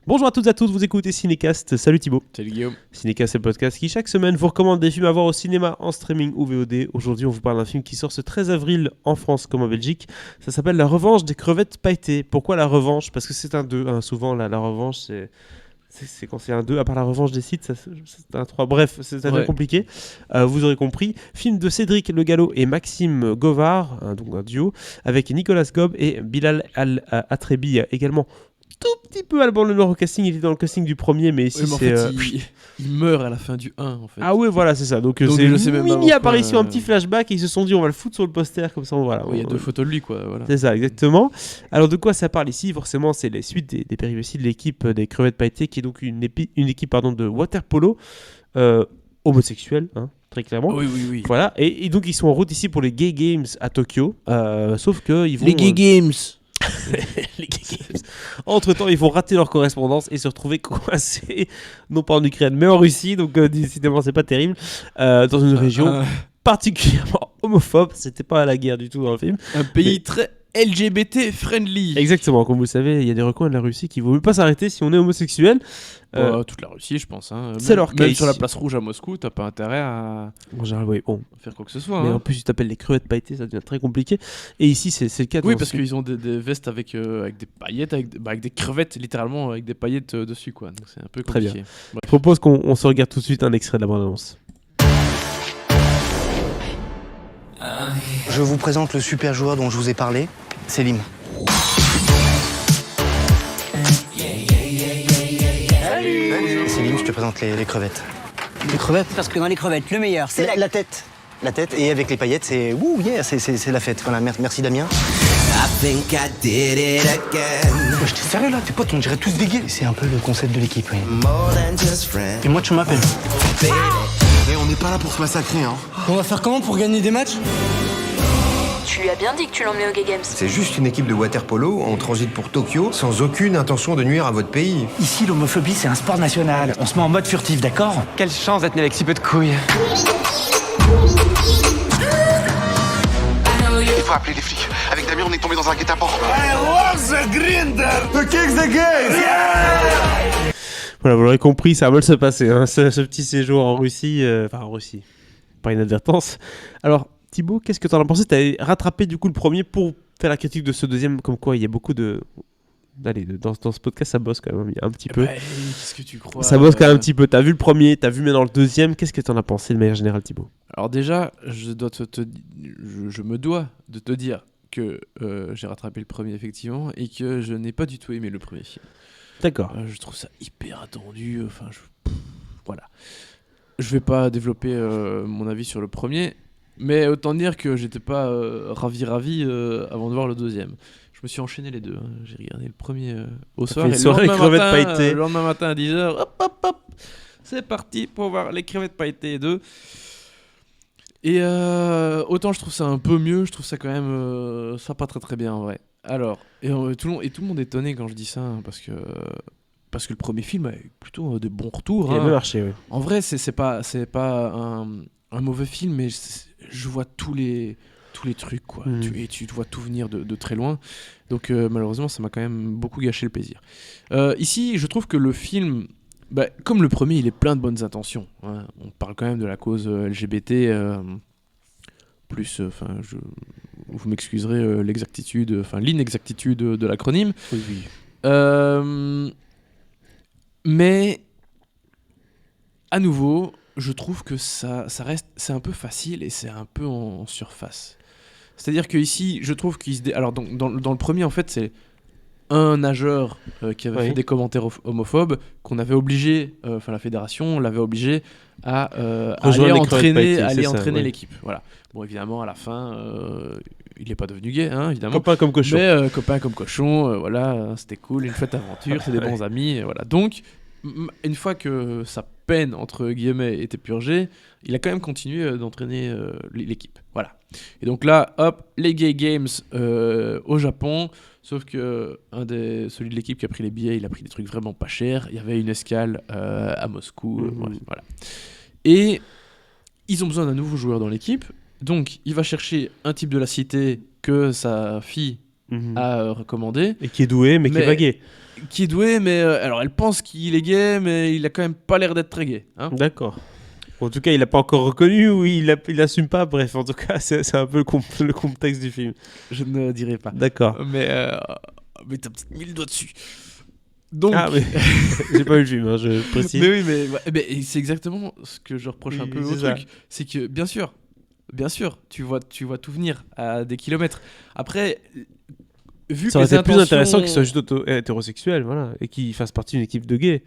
Bonjour à toutes et à tous, vous écoutez Cinécast. Salut Thibaut. Salut Guillaume. Cinécast, c'est le podcast qui chaque semaine vous recommande des films à voir au cinéma, en streaming ou VOD. Aujourd'hui, on vous parle d'un film qui sort ce 13 avril en France comme en Belgique. Ça s'appelle La Revanche des crevettes pailletées. Pourquoi la revanche ? Parce que c'est un 2. Souvent, la revanche, c'est quand c'est un 2, à part La Revanche des sites, c'est un 3. Bref, c'est très compliqué. Vous aurez compris. Film de Cédric Le Gallo et Maxime Govard, donc un duo, avec Nicolas Gob et Bilal Al-Atrebi également. Tout petit peu Alban Lenoir au casting, il était dans le casting du premier, mais ici c'est... il meurt à la fin du 1 en fait. Ah ouais, voilà, c'est ça. Donc c'est une mini apparition, un petit flashback, et ils se sont dit on va le foutre sur le poster, comme ça voilà. Il y a deux photos de lui quoi. Voilà. C'est ça, exactement. Alors de quoi ça parle ici ? Forcément, c'est les suites des péripéties de l'équipe des crevettes pailletées, qui est donc une équipe de water polo homosexuelle, très clairement. Oui. Voilà, et donc ils sont en route ici pour les Gay Games à Tokyo, sauf que ils vont... Les Gay Games. Les Gay Games. Entre-temps, ils vont rater leur correspondance et se retrouver coincés, non pas en Ukraine, mais en Russie. Donc, décidément, c'est pas terrible. Dans une région particulièrement homophobe. C'était pas la guerre du tout dans le film. Un pays très LGBT friendly. Exactement. Comme vous le savez, il y a des recoins de la Russie qui ne veulent pas s'arrêter si on est homosexuel. Toute la Russie, je pense. C'est leur cas. Même sur la place rouge à Moscou, t'as pas intérêt à faire quoi que ce soit. Mais en plus, tu t'appelles les crevettes pailletées, ça devient très compliqué. Et ici, c'est le cas. Oui, parce qu'ils ont des vestes avec des paillettes, avec des crevettes, littéralement, avec des paillettes dessus, quoi. Donc c'est un peu compliqué. Très bien. Je propose qu'on se regarde tout de suite un extrait de la bande-annonce. Je vous présente le super joueur dont je vous ai parlé, Selim. Selim, je te présente les crevettes. Les crevettes ? Parce que dans les crevettes, le meilleur, c'est la tête. La tête, et avec les paillettes, c'est la fête. Voilà, merci Damien. Ouais, j'étais sérieux là, tes potes, on dirait tous des gays. C'est un peu le concept de l'équipe, oui. Et moi, tu m'appelles. Mais on n'est pas là pour se massacrer, hein. On va faire comment pour gagner des matchs ? Tu lui as bien dit que tu l'emmenais aux Gay Games. C'est juste une équipe de water polo, on transite pour Tokyo, sans aucune intention de nuire à votre pays. Ici, l'homophobie, c'est un sport national. On se met en mode furtif, d'accord ? Quelle chance d'être né avec si peu de couilles. Il faut appeler les flics. Avec Damien, on est tombé dans un guet-apens. Voilà, vous l'aurez compris, ça va mal se passer, ce petit séjour en Russie. En Russie, par inadvertance. Alors, Thibaut, qu'est-ce que tu en as pensé ? Tu as rattrapé du coup le premier pour faire la critique de ce deuxième, comme quoi il y a beaucoup de... Allez, dans ce podcast, ça bosse quand même, il y a un petit peu. Qu'est-ce que tu crois ? Ça bosse quand même un petit peu. T'as vu le premier, t'as vu maintenant le deuxième. Qu'est-ce que t'en as pensé de manière générale, Thibaut ? Alors déjà, je me dois de te dire que j'ai rattrapé le premier effectivement et que je n'ai pas du tout aimé le premier film. D'accord. Je trouve ça hyper attendu. Voilà. Je vais pas développer mon avis sur le premier, mais autant dire que j'étais pas ravi avant de voir le deuxième. Je me suis enchaîné les deux. J'ai regardé le premier au soir et le lendemain matin à 10h, hop, c'est parti pour voir les crevettes pailletées 2. Et autant je trouve ça un peu mieux, je trouve ça quand même ça pas très très bien en vrai. Alors, tout le monde est étonné quand je dis ça, parce que le premier film a plutôt de bons retours. Il a bien marché, oui. En vrai, c'est pas un mauvais film, mais je vois tous les trucs, quoi. Tu vois tout venir de très loin. Donc malheureusement, ça m'a quand même beaucoup gâché le plaisir. Ici, je trouve que le film, comme le premier, il est plein de bonnes intentions. On parle quand même de la cause LGBT. Vous m'excuserez l'inexactitude de l'acronyme. Oui. Mais à nouveau, je trouve que ça reste, c'est un peu facile et c'est un peu en surface. C'est-à-dire que ici, je trouve alors dans le premier, en fait, c'est un nageur qui avait fait des commentaires homophobes qu'on avait obligé, la fédération l'avait obligé à aller entraîner l'équipe. Voilà. Bon, évidemment, à la fin, il n'est pas devenu gay, évidemment. Copain comme cochon. Mais copain comme cochon, voilà, c'était cool, une fête aventure, c'est des bons amis, voilà. Donc, une fois que sa peine, entre guillemets, était purgée, il a quand même continué d'entraîner l'équipe. Voilà. Et donc là, hop, les Gay Games au Japon. Sauf que celui de l'équipe qui a pris les billets, il a pris des trucs vraiment pas chers. Il y avait une escale à Moscou. Bref, voilà. Et ils ont besoin d'un nouveau joueur dans l'équipe. Donc, il va chercher un type de la cité que sa fille à recommander. Et qui est doué, mais qui est pas gay. Qui est doué, mais alors elle pense qu'il est gay, mais il a quand même pas l'air d'être très gay. Hein. D'accord. En tout cas, il l'a pas encore reconnu ou il assume pas. Bref, en tout cas, c'est un peu le contexte du film. Je ne dirai pas. D'accord. Mais t'as peut-être mis le doigt dessus. Donc... Ah, mais j'ai pas vu le film, hein, je précise. Mais oui, mais c'est exactement ce que je reproche un Oui, peu au c'est ça. truc. C'est que, bien sûr, tu vois tout venir à des kilomètres. Après, vu Ça que aurait les été plus intentions- intéressant qu'il soit juste hétérosexuel, voilà, et qu'il fasse partie d'une équipe de gays.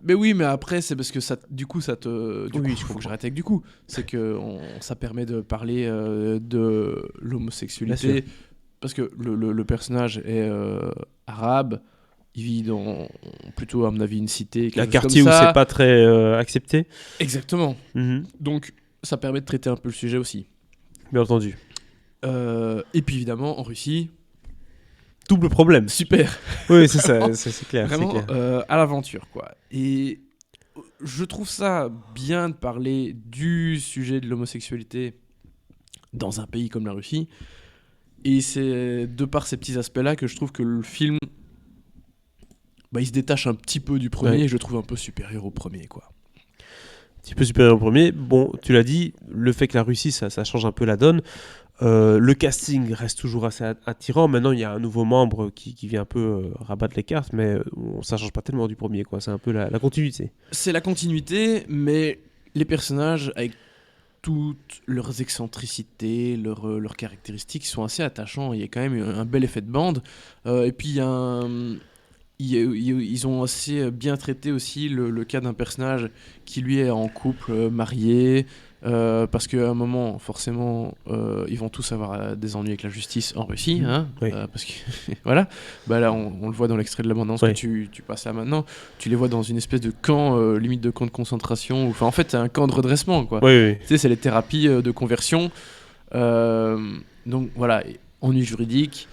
Mais oui, mais après, c'est parce que ça, du coup, ça te. Du Oui, coup, je faut comprends. que j'arrête avec du coup. C'est que ça permet de parler de Bien sûr. l'homosexualité. Parce que le personnage est arabe. Il vit plutôt, à mon avis, une cité. quelque Un chose quartier où comme ça. c'est pas très accepté. Exactement. Mhm. Donc, ça permet de traiter un peu le sujet aussi. Bien entendu. Et puis, évidemment, en Russie, Double problème. super. Oui, c'est ça, c'est clair. c'est Vraiment clair. à l'aventure, quoi. Et je trouve ça bien de parler du sujet de l'homosexualité dans un pays comme la Russie. Et c'est de par ces petits aspects-là que je trouve que le film, il se détache un petit peu du premier, Ouais. et je le trouve un peu supérieur au premier, quoi. Un petit peu supérieur au premier. Bon, tu l'as dit, le fait que la Russie, ça change un peu la donne. Le casting reste toujours assez attirant. Maintenant, il y a un nouveau membre qui vient un peu rabattre les cartes, mais ça change pas tellement du premier, quoi. C'est un peu la continuité. C'est la continuité, mais les personnages, avec toutes leurs excentricités, leurs caractéristiques, sont assez attachants. Il y a quand même un bel effet de bande. Et puis, il y a ils ont assez bien traité aussi le cas d'un personnage qui, lui, est en couple, marié. Parce qu'à un moment, forcément, ils vont tous avoir des ennuis avec la justice en Russie. Hein, Oui. parce que, voilà. Là, on le voit dans l'extrait de l'abondance Oui. que tu passes là maintenant. Tu les vois dans une espèce de camp, limite de camp de concentration. Enfin, en fait, c'est un camp de redressement, quoi. Oui, oui. Tu sais, c'est les thérapies de conversion. Donc, voilà. Ennui juridique.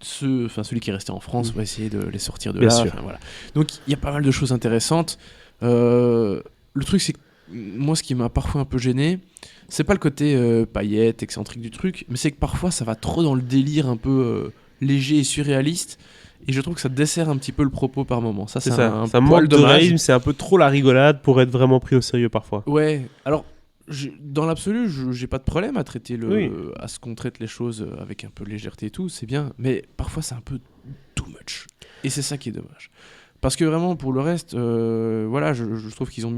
Celui qui est resté en France va essayer de les sortir de Bien là. sûr. Enfin, voilà. Donc, il y a pas mal de choses intéressantes. Le truc, c'est que moi, ce qui m'a parfois un peu gêné, c'est pas le côté paillette, excentrique du truc, mais c'est que parfois ça va trop dans le délire un peu léger et surréaliste, et je trouve que ça dessert un petit peu le propos par moment. Ça, C'est c'est ça. un Ça poil manque de dommage. rythme, c'est un peu trop la rigolade pour être vraiment pris au sérieux parfois. Ouais, alors dans l'absolu, j'ai pas de problème à traiter Oui. à ce qu'on traite les choses avec un peu de légèreté et tout, c'est bien, mais parfois c'est un peu too much. Et c'est ça qui est dommage. Parce que vraiment, pour le reste, voilà, je trouve qu'ils ont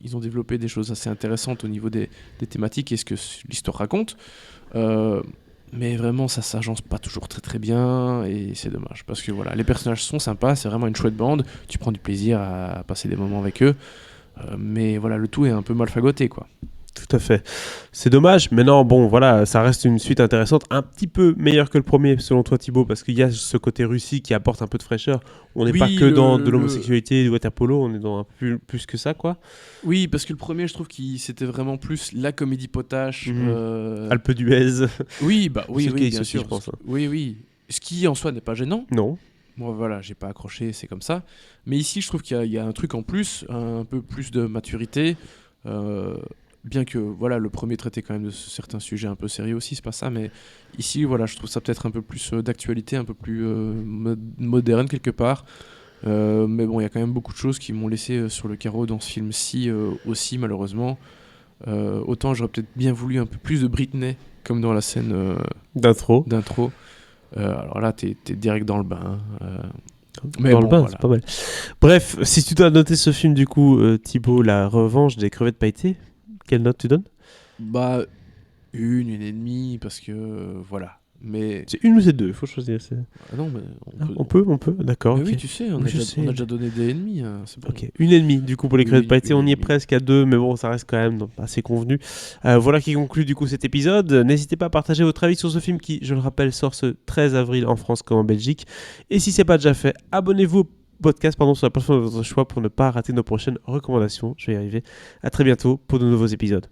ils ont développé des choses assez intéressantes au niveau des thématiques et ce que l'histoire raconte. Mais vraiment, ça s'agence pas toujours très très bien et c'est dommage. Parce que voilà, les personnages sont sympas, c'est vraiment une chouette bande, tu prends du plaisir à passer des moments avec eux. Mais voilà, le tout est un peu mal fagoté, quoi. Tout à fait. C'est dommage, mais non, bon, voilà, ça reste une suite intéressante, un petit peu meilleure que le premier, selon toi, Thibaut, parce qu'il y a ce côté Russie qui apporte un peu de fraîcheur. On n'est Oui, pas que dans de l'homosexualité et du waterpolo, on est dans un peu plus que ça, quoi. Oui, parce que le premier, je trouve que c'était vraiment plus la comédie potache. Alpe d'Huez. Oui, C'est le oui, case bien aussi, sûr. je pense, hein. Oui. Ce qui en soi n'est pas gênant. Non. Moi, voilà, j'ai pas accroché, c'est comme ça. Mais ici, je trouve qu'il y a un truc en plus, un peu plus de maturité. Bien que, voilà, le premier traitait quand même de certains sujets un peu sérieux aussi, c'est pas ça. Mais ici, voilà, je trouve ça peut-être un peu plus d'actualité, un peu plus moderne quelque part. Mais bon, il y a quand même beaucoup de choses qui m'ont laissé sur le carreau dans ce film-ci aussi, malheureusement. Autant j'aurais peut-être bien voulu un peu plus de Britney, comme dans la scène D'intro. d'intro. Alors là, t'es direct dans le bain. Mais Dans bon, le bain, voilà. c'est pas mal. Bref, si tu dois noter ce film, du coup, Thibaut, La Revanche des crevettes pailletées, quelle note tu donnes ? Bah, une et demie, parce que voilà. Mais C'est une ou c'est deux, il faut choisir. ah non, mais On peut, d'accord. Mais ok. oui, tu sais, on Oui, a je déjà, sais. on a déjà donné des ennemis. Hein, c'est bon. Ok, une et demie du coup pour les crevettes Oui, pailletées, une on y et est demie. presque à deux, mais bon, ça reste quand même assez convenu. Voilà qui conclut du coup cet épisode. N'hésitez pas à partager votre avis sur ce film qui, je le rappelle, sort ce 13 avril en France comme en Belgique. Et si c'est pas déjà fait, abonnez-vous au podcast sur la plateforme de votre choix pour ne pas rater nos prochaines recommandations. Je vais y arriver. À très bientôt pour de nouveaux épisodes.